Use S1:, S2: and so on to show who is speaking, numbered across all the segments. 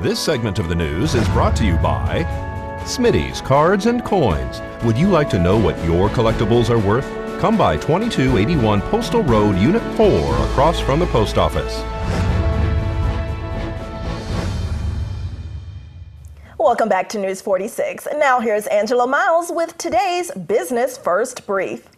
S1: This segment of the news is brought to you by Smitty's Cards and Coins. Would you like to know what your collectibles are worth? Come by 2281 Postal Road, Unit 4, across from the post office.
S2: Welcome back to News 46. And now here's Angela Miles with today's Business First Brief.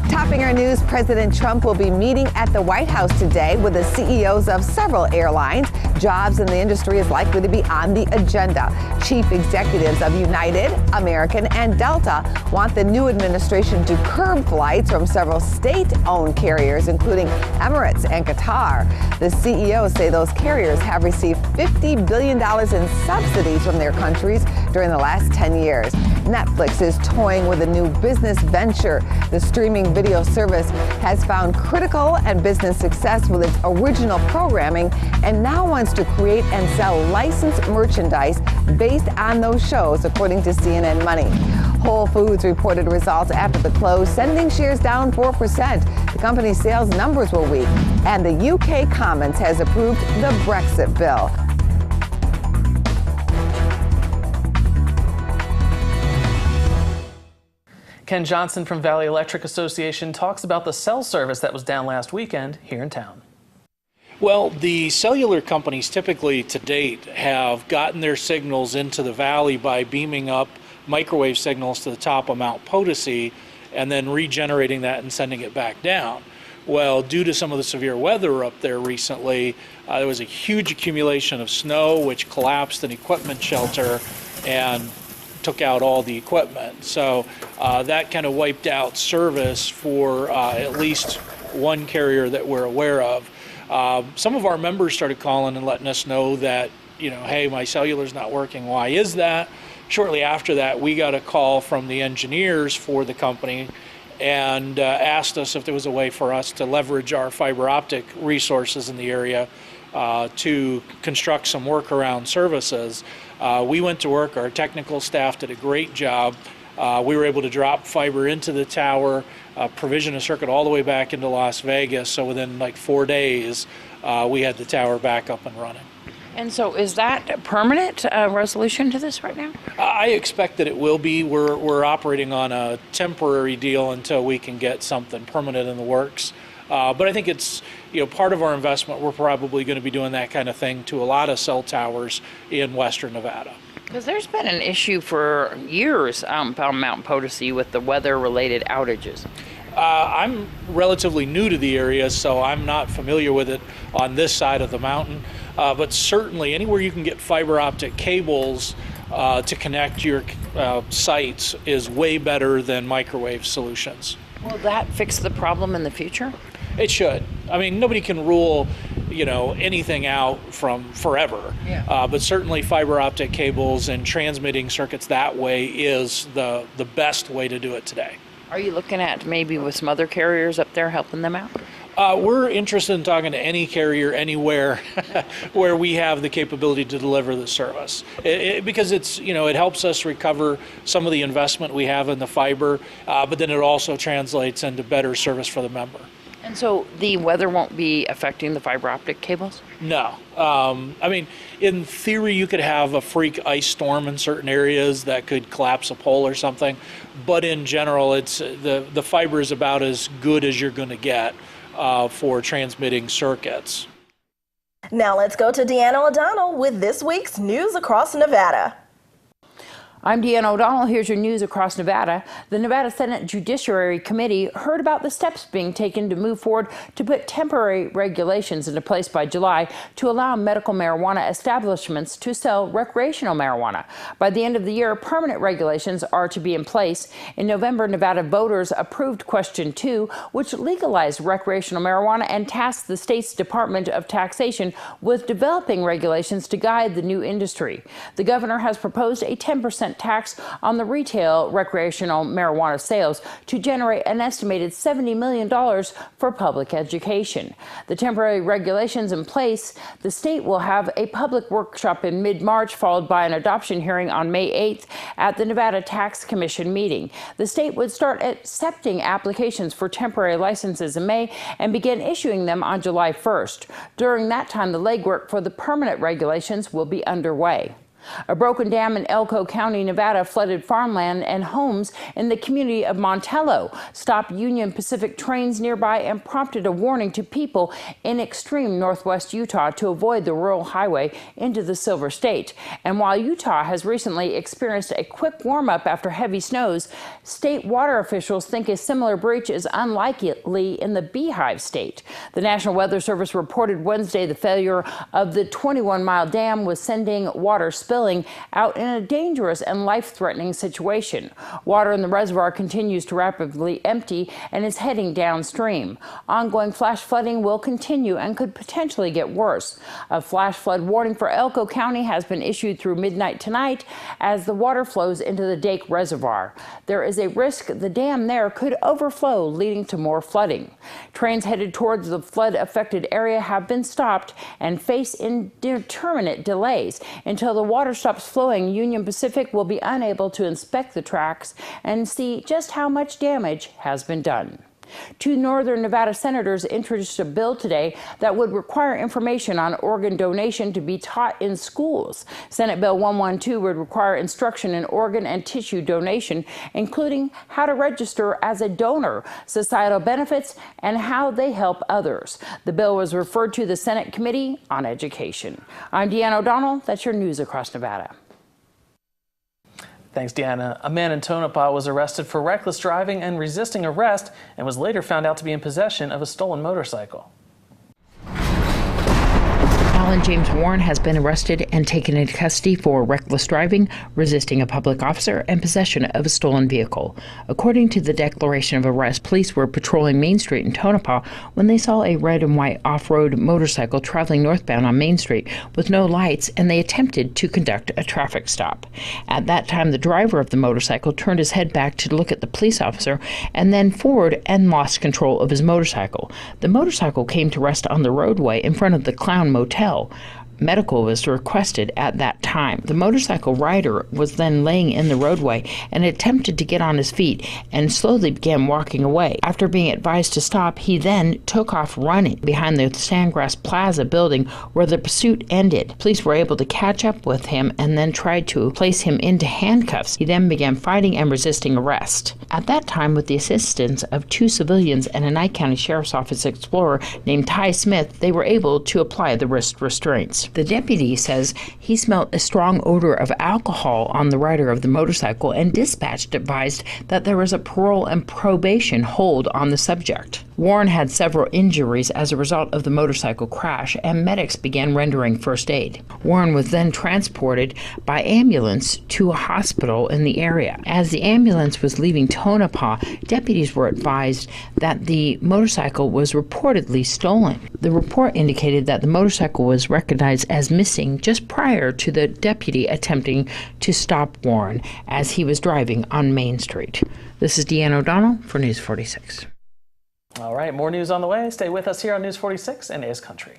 S3: Topping our news, President Trump will be meeting at the White House today with the CEOs of several airlines. Jobs in the industry is likely to be on the agenda. Chief executives of United, American, and Delta want the new administration to curb flights from several state-owned carriers, including Emirates and Qatar. The CEOs say those carriers have received $50 billion in subsidies from their countries during the last 10 years. Netflix is toying with a new business venture. The streaming video service has found critical and business success with its original programming and now wants to create and sell licensed merchandise based on those shows, according to CNN Money. Whole Foods reported results after the close, sending shares down 4%. The company's sales numbers were weak, and the UK Commons has approved the Brexit bill.
S4: Ken Johnson from Valley Electric Association talks about the cell service that was down last weekend here in town.
S5: Well, the cellular companies typically to date have gotten their signals into the valley by beaming up microwave signals to the top of Mount Potosi and then regenerating that and sending it back down. Well, due to some of the severe weather up there recently, there was a huge accumulation of snow which collapsed an equipment shelter and took out all the equipment. So that kind of wiped out service for at least one carrier that we're aware of. Some of our members started calling and letting us know that, hey, my cellular's not working. Why is that? Shortly after that, we got a call from the engineers for the company and asked us if there was a way for us to leverage our fiber optic resources in the area to construct some workaround services. We went to work. Our technical staff did a great job. We were able to drop fiber into the tower, provision a circuit all the way back into Las Vegas. So within like 4 days, we had the tower back up and running.
S6: And so is that a permanent resolution to this right now?
S5: I expect that it will be. We're operating on a temporary deal until we can get something permanent in the works. But I think it's part of our investment. We're probably going to be doing that kind of thing to a lot of cell towers in western Nevada.
S6: Because there's been an issue for years on Mount Potosi with the weather-related outages.
S5: I'm relatively new to the area, so I'm not familiar with it on this side of the mountain. But certainly anywhere you can get fiber optic cables to connect your sites is way better than microwave solutions.
S6: Will that fix the problem in the future?
S5: It should. I mean, nobody can rule, anything out from forever. Yeah. But certainly fiber optic cables and transmitting circuits that way is the best way to do it today.
S6: Are you looking at maybe with some other carriers up there helping them out?
S5: We're interested in talking to any carrier anywhere where we have the capability to deliver the service. Because it's, it helps us recover some of the investment we have in the fiber, but then it also translates into better service for the member.
S6: And so the weather won't be affecting the fiber optic cables?
S5: No. I mean, in theory, you could have a freak ice storm in certain areas that could collapse a pole or something. But in general, it's the fiber is about as good as you're going to get for transmitting circuits.
S2: Now let's go to Deanna O'Donnell with this week's News Across Nevada.
S6: I'm Deanna O'Donnell. Here's your news across Nevada. The Nevada Senate Judiciary Committee heard about the steps being taken to move forward to put temporary regulations into place by July to allow medical marijuana establishments to sell recreational marijuana. By the end of the year, permanent regulations are to be in place. In November, Nevada voters approved Question 2, which legalized recreational marijuana and tasked the state's Department of Taxation with developing regulations to guide the new industry. The governor has proposed a 10% 10% tax on the retail recreational marijuana sales to generate an estimated $70 million for public education. The temporary regulations in place, the state will have a public workshop in mid-March, followed by an adoption hearing on May 8th at the Nevada Tax Commission meeting. The state would start accepting applications for temporary licenses in May and begin issuing them on July 1st. During that time, the legwork for the permanent regulations will be underway. A broken dam in Elko County, Nevada flooded farmland and homes in the community of Montello, stopped Union Pacific trains nearby, and prompted a warning to people in extreme northwest Utah to avoid the rural highway into the Silver State. And while Utah has recently experienced a quick warm-up after heavy snows, state water officials think a similar breach is unlikely in the Beehive State. The National Weather Service reported Wednesday the failure of the 21-mile dam was sending water spilling out in a dangerous and life-threatening situation. Water in the reservoir continues to rapidly empty and is heading downstream. Ongoing flash flooding will continue and could potentially get worse. A flash flood warning for Elko County has been issued through midnight tonight as the water flows into the Dake Reservoir. There is a risk the dam there could overflow, leading to more flooding. Trains headed towards the flood-affected area have been stopped and face indeterminate delays. Until the water stops flowing, Union Pacific will be unable to inspect the tracks and see just how much damage has been done. Two northern Nevada senators introduced a bill today that would require information on organ donation to be taught in schools. Senate Bill 112 would require instruction in organ and tissue donation, including how to register as a donor, societal benefits, and how they help others. The bill was referred to the Senate Committee on Education. I'm Deanna O'Donnell. That's your news across Nevada.
S4: Thanks, Deanna. A man in Tonopah was arrested for reckless driving and resisting arrest and was later found out to be in possession of a stolen motorcycle.
S7: Alan James Warren has been arrested and taken into custody for reckless driving, resisting a public officer, and possession of a stolen vehicle. According to the declaration of arrest, police were patrolling Main Street in Tonopah when they saw a red and white off-road motorcycle traveling northbound on Main Street with no lights, and they attempted to conduct a traffic stop. At that time, the driver of the motorcycle turned his head back to look at the police officer and then forward and lost control of his motorcycle. The motorcycle came to rest on the roadway in front of the Clown Motel. Medical was requested at that time. The motorcycle rider was then laying in the roadway and attempted to get on his feet and slowly began walking away. After being advised to stop, he then took off running behind the Sandgrass Plaza building where the pursuit ended. Police were able to catch up with him and then tried to place him into handcuffs. He then began fighting and resisting arrest. At that time, with the assistance of two civilians and a Nye County Sheriff's Office explorer named Ty Smith, they were able to apply the wrist restraints. The deputy says he smelled a strong odor of alcohol on the rider of the motorcycle, and dispatch advised that there was a parole and probation hold on the subject. Warren had several injuries as a result of the motorcycle crash, and medics began rendering first aid. Warren was then transported by ambulance to a hospital in the area. As the ambulance was leaving Tonopah, deputies were advised that the motorcycle was reportedly stolen. The report indicated that the motorcycle was recognized as missing just prior to the deputy attempting to stop Warren as he was driving on Main Street. This is Deanna O'Donnell for News 46.
S4: All right, more news on the way. Stay with us here on News 46 and A's Country.